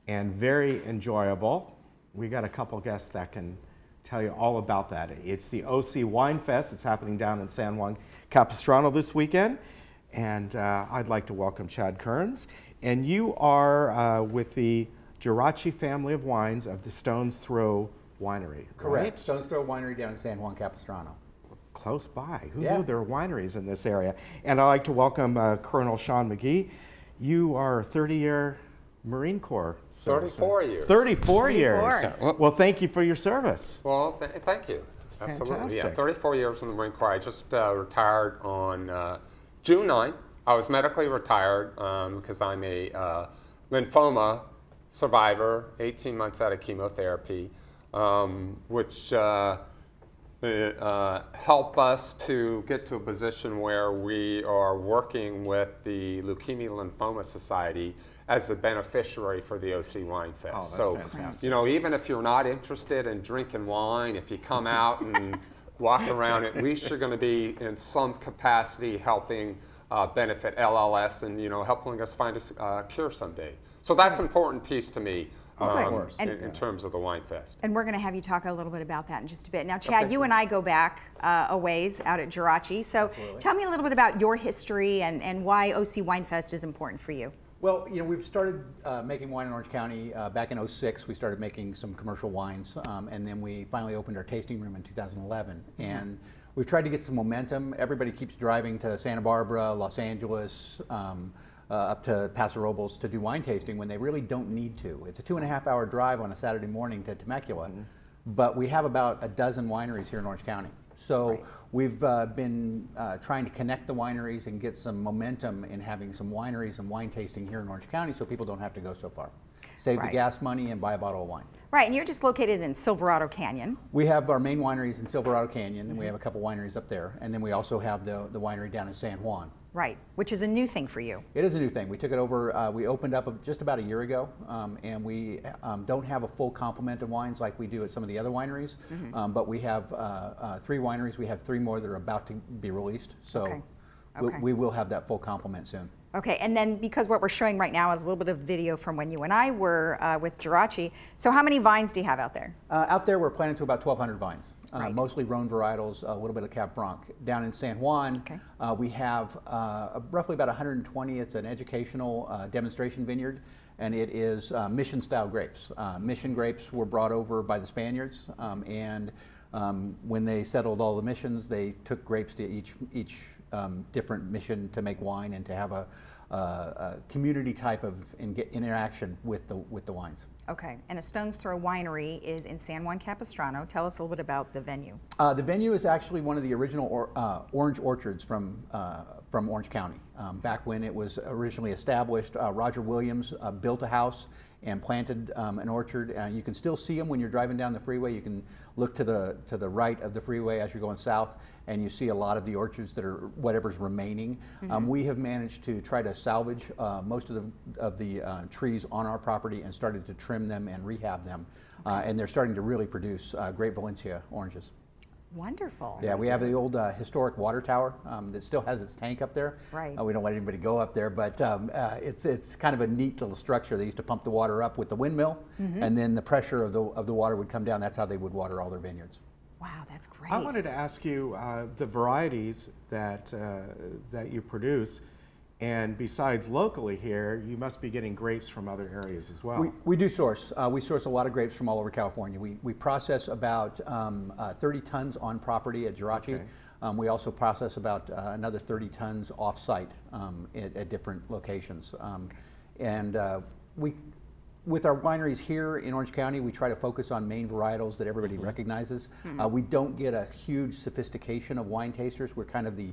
and very enjoyable, we got a couple guests that can tell you all about that. It's the OC Wine Fest. It's happening down in San Juan Capistrano this weekend. And I'd like to welcome Chad Kearns. And you are with the Geraci family of wines of the Stones Throw Winery. Correct. Right? Stones Throw Winery down in San Juan Capistrano. Close by. Who Yeah. knew there were wineries in this area? And I'd like to welcome Colonel Sean McGee. You are a 30-year Marine Corps service. 34 years. 34 years. 34. Well, thank you for your service. Well, thank you. Absolutely. Fantastic. Yeah, 34 years in the Marine Corps. I just retired on June 9th. I was medically retired because I'm a lymphoma survivor, 18 months out of chemotherapy, which help us to get to a position where we are working with the Leukemia Lymphoma Society as the beneficiary for the OC Wine Fest. Oh, that's so, fantastic. you know, even if you're not interested in drinking wine, if you come out and walk around, at least you're going to be in some capacity helping benefit LLS and, you know, helping us find a cure someday. So that's an important piece to me. In terms of the Wine Fest. And we're going to have you talk a little bit about that in just a bit. Now, Chad, you and I go back a ways out at Geraci. So tell me a little bit about your history and why OC Wine Fest is important for you. Well, you know, we've started making wine in Orange County back in '06. We started making some commercial wines, and then we finally opened our tasting room in 2011. And we've tried to get some momentum. Everybody keeps driving to Santa Barbara, Los Angeles, up to Paso Robles to do wine tasting when they really don't need to. It's a 2.5-hour drive on a Saturday morning to Temecula, but we have about a dozen wineries here in Orange County. So we've been trying to connect the wineries and get some momentum in having some wineries and wine tasting here in Orange County so people don't have to go so far. Save the gas money and buy a bottle of wine. Right, and you're just located in Silverado Canyon. We have our main wineries in Silverado Canyon, and we have a couple wineries up there. And then we also have the winery down in San Juan. Right, which is a new thing for you. It is a new thing. We took it over, we opened up just about a year ago, and we don't have a full complement of wines like we do at some of the other wineries, but we have 3 wineries. We have 3 more that are about to be released, so we will have that full complement soon. Okay, and then because what we're showing right now is a little bit of video from when you and I were with Jirachi. So how many vines do you have out there? Out there, we're planting to about 1,200 vines, mostly Rhone varietals, a little bit of Cab Franc. Down in San Juan, we have roughly about 120. It's an educational demonstration vineyard, and it is mission-style grapes. Mission grapes were brought over by the Spaniards, and when they settled all the missions, they took grapes to each different mission to make wine and to have a community type of interaction with the wines. Okay, and a Stone's Throw Winery is in San Juan Capistrano. Tell us a little bit about the venue. The venue is actually one of the original orange orchards from Orange County. Back when it was originally established, Roger Williams built a house and planted an orchard. You can still see them when you're driving down the freeway. You can look to the right of the freeway as you're going south, and you see a lot of the orchards that are whatever's remaining. We have managed to try to salvage most of the trees on our property and started to trim them and rehab them, and they're starting to really produce great Valencia oranges. Wonderful. Yeah, we have the old historic water tower that still has its tank up there. Right. We don't let anybody go up there, but it's kind of a neat little structure. They used to pump the water up with the windmill, and then the pressure of the water would come down. That's how they would water all their vineyards. Wow, that's great. I wanted to ask you the varieties that you produce. And besides locally here, you must be getting grapes from other areas as well. We do source. We source a lot of grapes from all over California. We process about 30 tons on property at Jirachi. We also process about another 30 tons off-site at different locations. With our wineries here in Orange County, we try to focus on main varietals that everybody recognizes. We don't get a huge sophistication of wine tasters. We're kind of the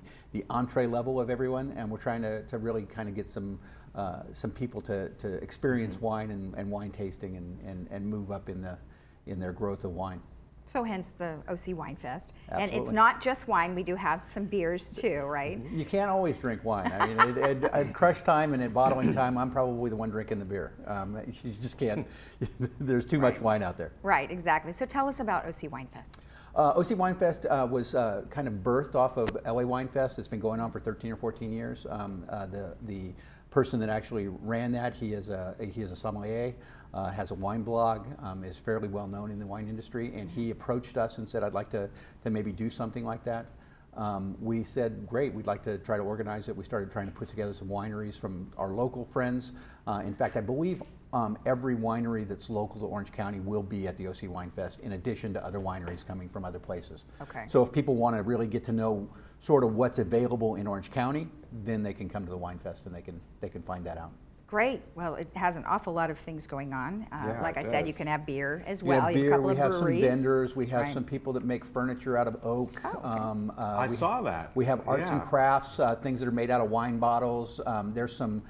entree level of everyone, and we're trying to really kind of get some people to experience wine and wine tasting and move up in their growth of wine. So hence the OC Wine Fest. Absolutely. And it's not just wine, we do have some beers too, right? You can't always drink wine. I mean, at crush time and at bottling time, I'm probably the one drinking the beer. You just can't, there's too much wine out there. Right, exactly. So tell us about OC Wine Fest. OC Wine Fest was kind of birthed off of LA Wine Fest. It's been going on for 13 or 14 years. The person that actually ran that, he is a sommelier, has a wine blog, is fairly well known in the wine industry, and he approached us and said, I'd like to maybe do something like that. We said, great, we'd like to try to organize it. We started trying to put together some wineries from our local friends. In fact, I believe every winery that's local to Orange County will be at the OC Wine Fest, in addition to other wineries coming from other places. Okay. So if people want to really get to know sort of what's available in Orange County, then they can come to the Wine Fest and they can find that out. Great. Well, it has an awful lot of things going on. Yeah, like I said, you can have beer as We well. have You beer, have a couple we of have some breweries. vendors, we have Right. some people that make furniture out of oak. I saw that. We have arts and Yeah. crafts, things that are made out of wine bottles. There's some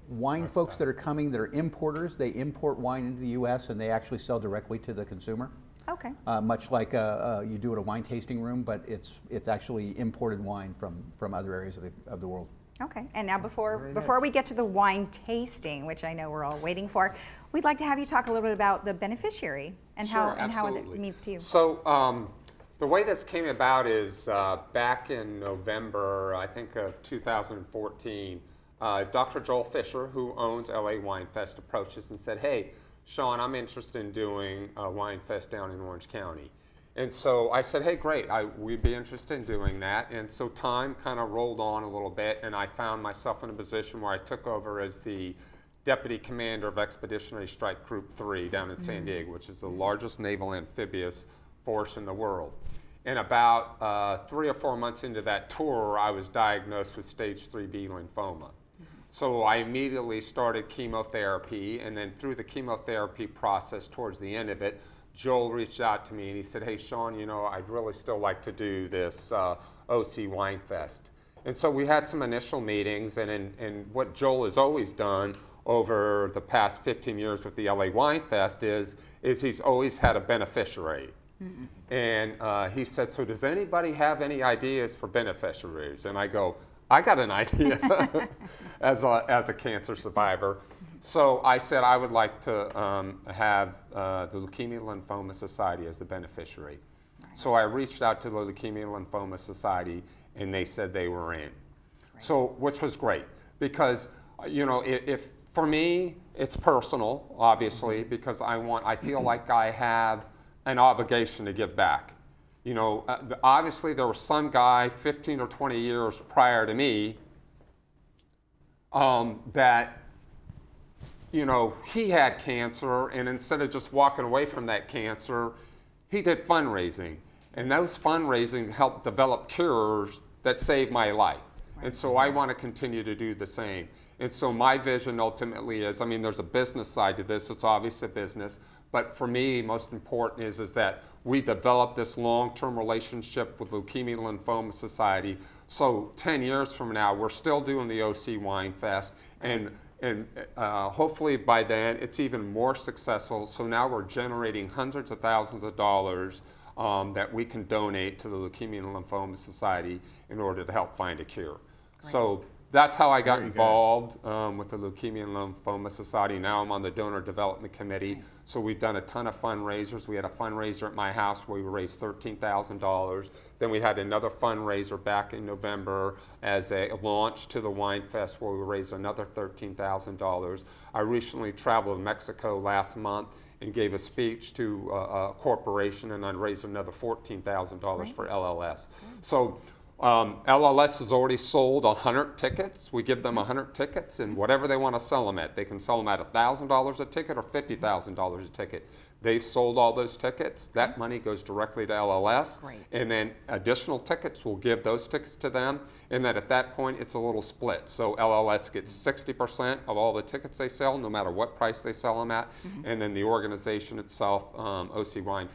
wine folks that are coming that are importers. They import wine into the U.S. and they actually sell directly to the consumer. Okay. Much like you do at a wine tasting room, but it's actually imported wine from other areas of the world. Okay, and now before we get to the wine tasting, which I know we're all waiting for, we'd like to have you talk a little bit about the beneficiary and how it means to you. So the way this came about is back in November, I think of 2014, Dr. Joel Fisher, who owns LA Wine Fest, approached us and said, hey, Sean, I'm interested in doing a wine fest down in Orange County. And so I said, hey, great, we'd be interested in doing that. And so time kind of rolled on a little bit, and I found myself in a position where I took over as the Deputy Commander of Expeditionary Strike Group 3 down in San Diego, which is the largest naval amphibious force in the world. And about 3 or 4 months into that tour, I was diagnosed with stage 3B lymphoma. So I immediately started chemotherapy, and then through the chemotherapy process towards the end of it, Joel reached out to me and he said, hey, Sean, you know, I'd really still like to do this OC Wine Fest. And so we had some initial meetings, and what Joel has always done over the past 15 years with the LA Wine Fest is he's always had a beneficiary. Mm-hmm. And he said, so does anybody have any ideas for beneficiaries? And I go, I got an idea as a cancer survivor. So I said I would like to have the Leukemia Lymphoma Society as the beneficiary. Right. So I reached out to the Leukemia Lymphoma Society, and they said they were in. Right. So, which was great, because you know, if for me it's personal, obviously, mm-hmm. because I feel like I have an obligation to give back. You know, obviously there was some guy 15 or 20 years prior to me that, you know, he had cancer, and instead of just walking away from that cancer, he did fundraising. And those fundraising helped develop cures that saved my life. Right. And so I want to continue to do the same. And so my vision ultimately is, I mean, there's a business side to this. It's obviously a business. But for me, most important is that we develop this long-term relationship with Leukemia Lymphoma Society. So 10 years from now, we're still doing the OC Wine Fest. And hopefully by then, it's even more successful. So now we're generating hundreds of thousands of dollars that we can donate to the Leukemia and Lymphoma Society in order to help find a cure. Great. So that's how I got involved with the Leukemia and Lymphoma Society. Now I'm on the Donor Development Committee. So we've done a ton of fundraisers. We had a fundraiser at my house where we raised $13,000. Then we had another fundraiser back in November as a launch to the Wine Fest where we raised another $13,000. I recently traveled to Mexico last month and gave a speech to a corporation, and I raised another $14,000 for LLS. So LLS has already sold 100 tickets. We give them 100 tickets, and whatever they want to sell them at. They can sell them at $1,000 a ticket or $50,000 a ticket. They've sold all those tickets. That money goes directly to LLS. Great. And then additional tickets, we'll give those tickets to them. And then at that point, it's a little split. So LLS gets 60% of all the tickets they sell, no matter what price they sell them at. Mm-hmm. And then the organization itself, OC Wine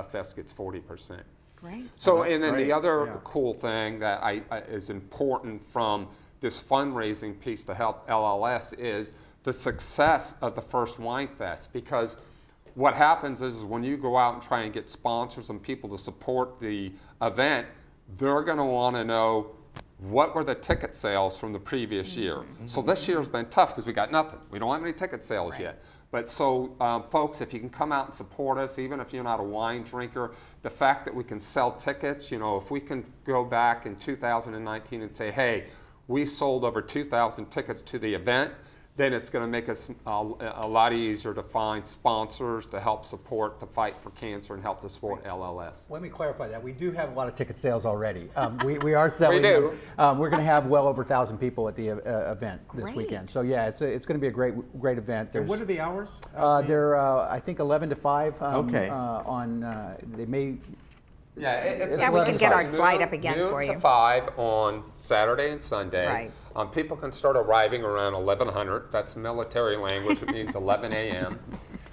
Fest, gets 40%. Great. So, and then the other cool thing that is important from this fundraising piece to help LLS is the success of the first Wine Fest. Because what happens is when you go out and try and get sponsors and people to support the event, they're going to want to know what were the ticket sales from the previous year. Mm-hmm. So this year's been tough because we got nothing. We don't have any ticket sales yet. But so, folks, if you can come out and support us, even if you're not a wine drinker, the fact that we can sell tickets, you know, if we can go back in 2019 and say, hey, we sold over 2,000 tickets to the event, then it's going to make us a lot easier to find sponsors to help support the fight for cancer and help to support LLS. Let me clarify that. We do have a lot of ticket sales already. We are selling. We do. We're going to have well over 1,000 people at the event this weekend. So yeah, it's going to be a great event. And what are the hours? They're I think 11 to 5. Okay. They may. Yeah, we can get our slide up again for you. Noon to 5 on Saturday and Sunday. Right. People can start arriving around 1100. That's military language. It means 11 a.m.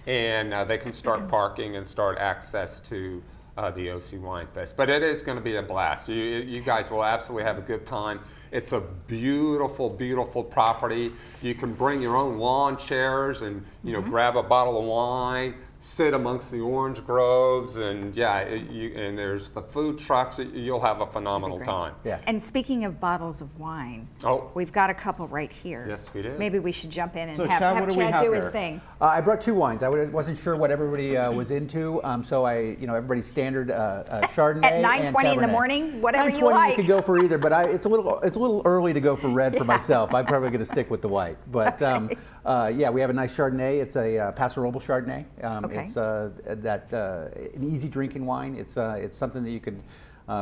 And they can start parking and start access to the OC Wine Fest. But it is going to be a blast. You guys will absolutely have a good time. It's a beautiful, beautiful property. You can bring your own lawn chairs and grab a bottle of wine, sit amongst the orange groves, and and there's the food trucks. You'll have a phenomenal time. Yeah. And speaking of bottles of wine, we've got a couple right here. Yes, we do. Maybe we should jump in and so have Chad do his thing. I brought 2 wines. I wasn't sure what everybody was into, so everybody's standard Chardonnay at 9:20 in the morning, whatever you like. You could go for either, but it's a little early to go for red for myself. I'm probably going to stick with the white. But we have a nice Chardonnay. It's a Paso Robles Chardonnay. It's an easy drinking wine. It's something that you can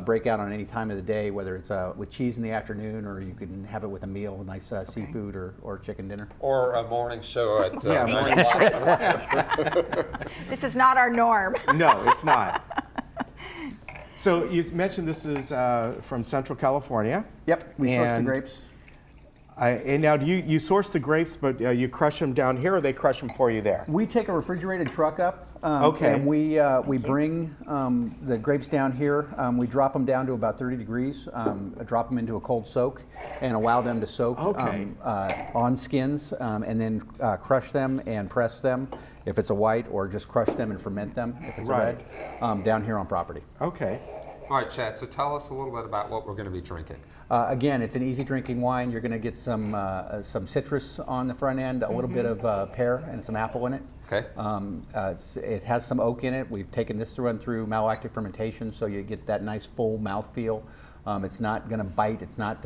break out on any time of the day, whether it's with cheese in the afternoon, or you can have it with a meal, nice seafood or chicken dinner. Or a morning show at 9 o'clock. This is not our norm. No, it's not. So you mentioned this is from Central California. Yep, we source the grapes. And now, do you source the grapes, but you crush them down here, or they crush them for you there? We take a refrigerated truck up Okay. And we bring the grapes down here. We drop them down to about 30 degrees, drop them into a cold soak, and allow them to soak on skins, and then crush them and press them if it's a white, or just crush them and ferment them if it's a red, down here on property. Okay. All right, Chad, so tell us a little bit about what we're going to be drinking. Again, it's an easy drinking wine. You're going to get some citrus on the front end, a little bit of pear and some apple in it. Okay. It has some oak in it. We've taken this through and through malolactic fermentation, so you get that nice full mouthfeel. It's not going to bite. It's not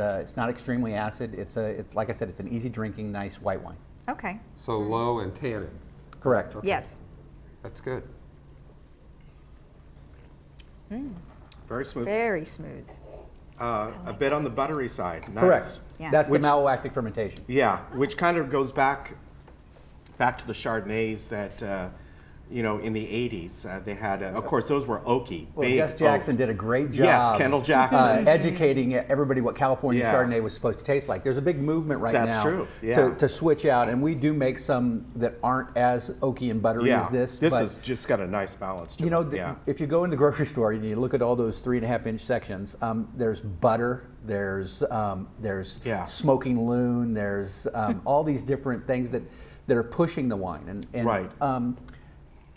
extremely acid. It's like I said, it's an easy drinking, nice white wine. Okay. So low in tannins. Correct. Okay. Yes. That's good. Very smooth. Very smooth. A bit on the buttery side. Nice. Correct. Yeah. That's the malolactic fermentation. Yeah, which kind of goes back to the Chardonnays that in the 80s they had. Of course, those were oaky. Well, big Jess Jackson oak. did a great job. Yes, Kendall Jackson. Educating everybody what California Yeah. Chardonnay was supposed to taste like. There's a big movement right That's now true. Yeah. to switch out, and we do make some that aren't as oaky and buttery as this. This but has just got a nice balance to it. if you go in the grocery store and you look at all those 3.5-inch sections, there's butter, there's smoking loon, there's all these different things that are pushing the wine, and right.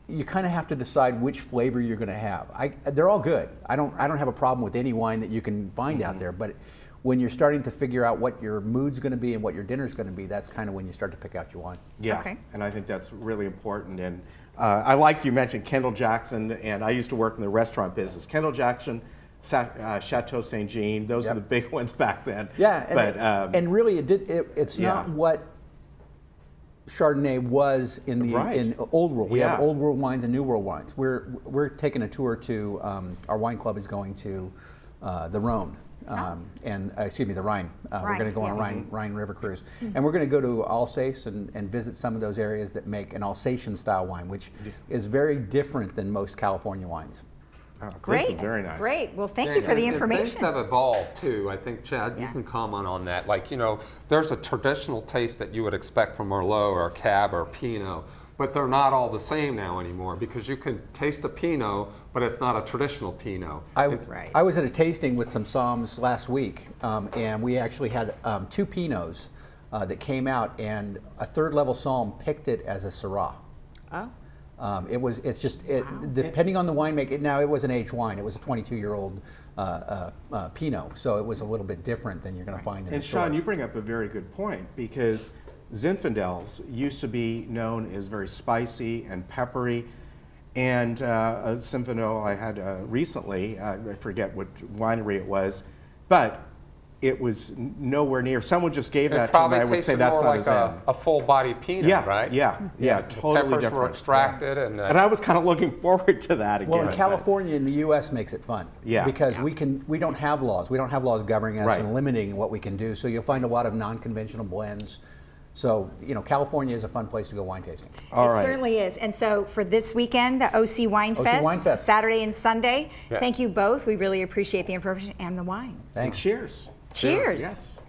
You kind of have to decide which flavor you're going to have. They're all good. I don't have a problem with any wine that you can find out there, but when you're starting to figure out what your mood's going to be and what your dinner's going to be, that's kind of when you start to pick out your wine. Yeah, and I think that's really important. And I like you mentioned Kendall Jackson, and I used to work in the restaurant business. Kendall Jackson, Chateau Saint Jean, those are the big ones back then. Yeah, and really it's not what Chardonnay was in the in old world. We have old world wines and new world wines. We're taking a tour to our wine club is going to the Rhone. The Rhine. We're going to go on a Rhine River cruise, and we're going to go to Alsace and visit some of those areas that make an Alsatian style wine, which is very different than most California wines. Oh, Great. This is very nice. Great. Well, thank you for the information. Things have evolved too. I think, Chad, you can comment on that. Like, there's a traditional taste that you would expect from Merlot or Cab or Pinot, but they're not all the same now anymore, because you can taste a Pinot, but it's not a traditional Pinot. I was at a tasting with some somms last week, and we actually had 2 Pinots that came out, and a third level somm picked it as a Syrah. Oh. Depending on the winemaker. Now, it was an aged wine. It was a 22-year-old Pinot, so it was a little bit different than you're going to find in And the Sean, stores. you bring up a very good point, because Zinfandels used to be known as very spicy and peppery, and a Zinfandel I had recently, I forget what winery it was, but it was nowhere near. Someone just gave that to me. I would say that's more not like a Zin. a full body Pinot, right? Yeah, totally the peppers different. were extracted, and I was kind of looking forward to that again. Well, in California and the U.S. makes it fun. Yeah. Because we don't have laws. We don't have laws governing us Right. and limiting what we can do. So you'll find a lot of non-conventional blends. So, California is a fun place to go wine tasting. It certainly is. And so for this weekend, the OC Wine Fest, Saturday and Sunday. Yes. Thank you both. We really appreciate the information and the wine. Thanks. Cheers. Cheers. Yes.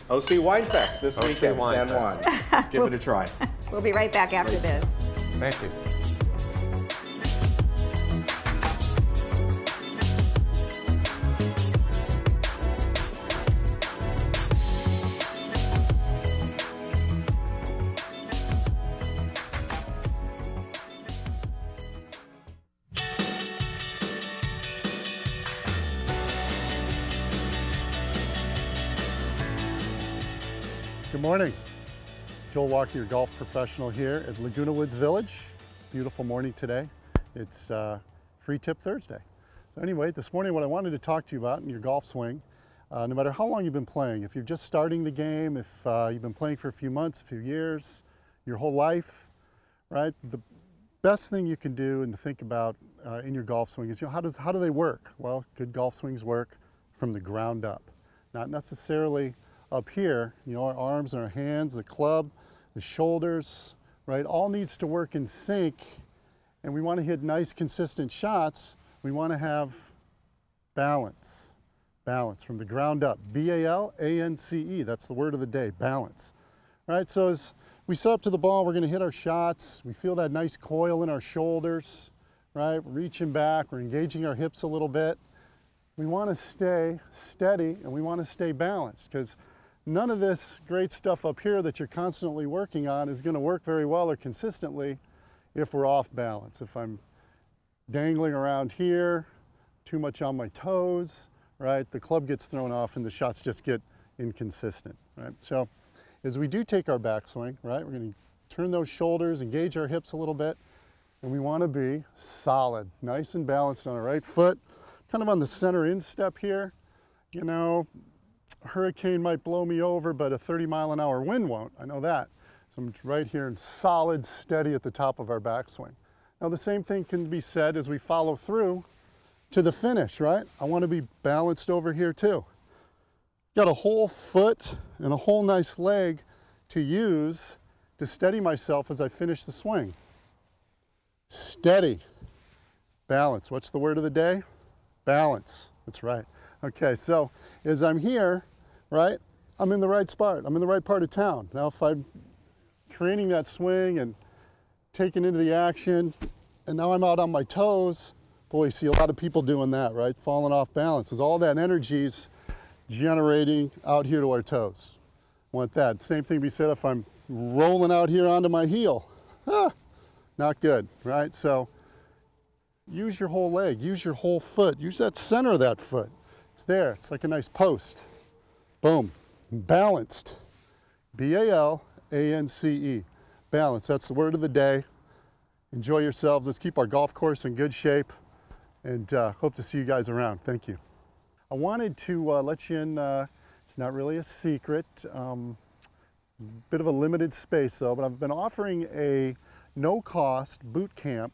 OC Wine Fest this weekend, Wine San Juan. Fest. Give it a try. We'll be right back after this. Thank you. Good morning. Joel Walker, your golf professional here at Laguna Woods Village. Beautiful morning today. It's Free Tip Thursday. So anyway, this morning what I wanted to talk to you about in your golf swing, no matter how long you've been playing, if you're just starting the game, if you've been playing for a few months, a few years, your whole life, right? The best thing you can do and to think about in your golf swing is, how do they work? Well, good golf swings work from the ground up, not necessarily up here, our arms and our hands, the club, the shoulders, right? All needs to work in sync, and we want to hit nice, consistent shots. We want to have balance from the ground up. B-A-L-A-N-C-E, that's the word of the day, balance. Right, so as we set up to the ball, we're going to hit our shots. We feel that nice coil in our shoulders, right? We're reaching back, we're engaging our hips a little bit. We want to stay steady and we want to stay balanced, because none of this great stuff up here that you're constantly working on is going to work very well or consistently if we're off balance. If I'm dangling around here, too much on my toes, right? The club gets thrown off and the shots just get inconsistent, right? So as we do take our backswing, right, we're going to turn those shoulders, engage our hips a little bit, and we want to be solid, nice and balanced on our right foot, kind of on the center instep here. You know, a hurricane might blow me over, but a 30-mile-an-hour wind won't. I know that. So I'm right here and solid, steady at the top of our backswing. Now the same thing can be said as we follow through to the finish, right? I want to be balanced over here too. Got a whole foot and a whole nice leg to use to steady myself as I finish the swing. Steady. Balance. What's the word of the day? Balance. That's right. Okay, so as I'm here, right, I'm in the right spot. I'm in the right part of town. Now if I'm creating that swing and taking into the action, and now I'm out on my toes, boy, you see a lot of people doing that, right? Falling off balance. As all that energy's generating out here to our toes. Want that. Same thing be said if I'm rolling out here onto my heel. Not good, right? So use your whole leg, use your whole foot, use that center of that foot. It's there, it's like a nice post. Boom, balanced. B-A-L-A-N-C-E, balance, that's the word of the day. Enjoy yourselves, let's keep our golf course in good shape, and hope to see you guys around. Thank you. I wanted to let you in, it's not really a secret, bit of a limited space though, but I've been offering a no-cost boot camp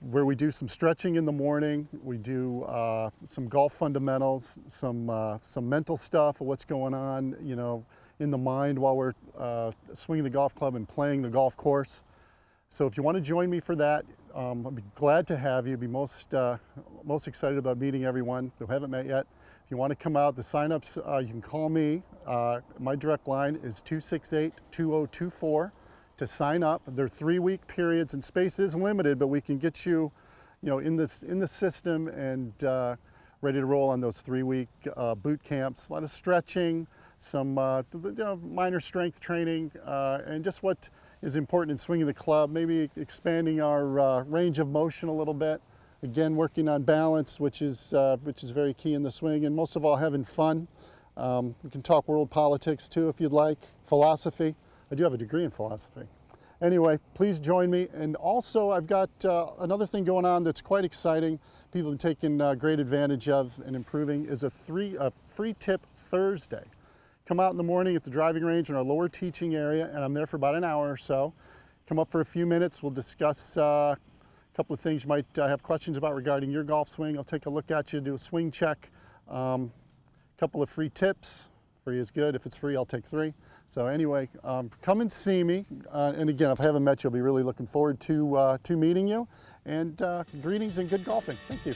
where we do some stretching in the morning, we do some golf fundamentals, some mental stuff of what's going on, you know, in the mind while we're swinging the golf club and playing the golf course. So if you want to join me for that, I'd be glad to have you. I'd be most excited about meeting everyone who haven't met yet. If you want to come out, the sign-ups, you can call me. My direct line is 268-2024 to sign up. They're 3-week periods, and space is limited, but we can get you, you know, in the system and ready to roll on those 3-week boot camps. A lot of stretching, some you know, minor strength training, and just what is important in swinging the club, maybe expanding our range of motion a little bit. Again, working on balance, which is very key in the swing, and most of all, having fun. We can talk world politics too, if you'd like, philosophy. I do have a degree in philosophy. Anyway, please join me. And also, I've got another thing going on that's quite exciting. People have taken great advantage of and improving is a free tip Thursday. Come out in the morning at the driving range in our lower teaching area, and I'm there for about an hour or so. Come up for a few minutes. We'll discuss a couple of things you might have questions about regarding your golf swing. I'll take a look at you, do a swing check. Couple of free tips. Free is good. If it's free, I'll take 3. So anyway, come and see me. And again, if I haven't met you, I'll be really looking forward to meeting you. And greetings and good golfing. Thank you.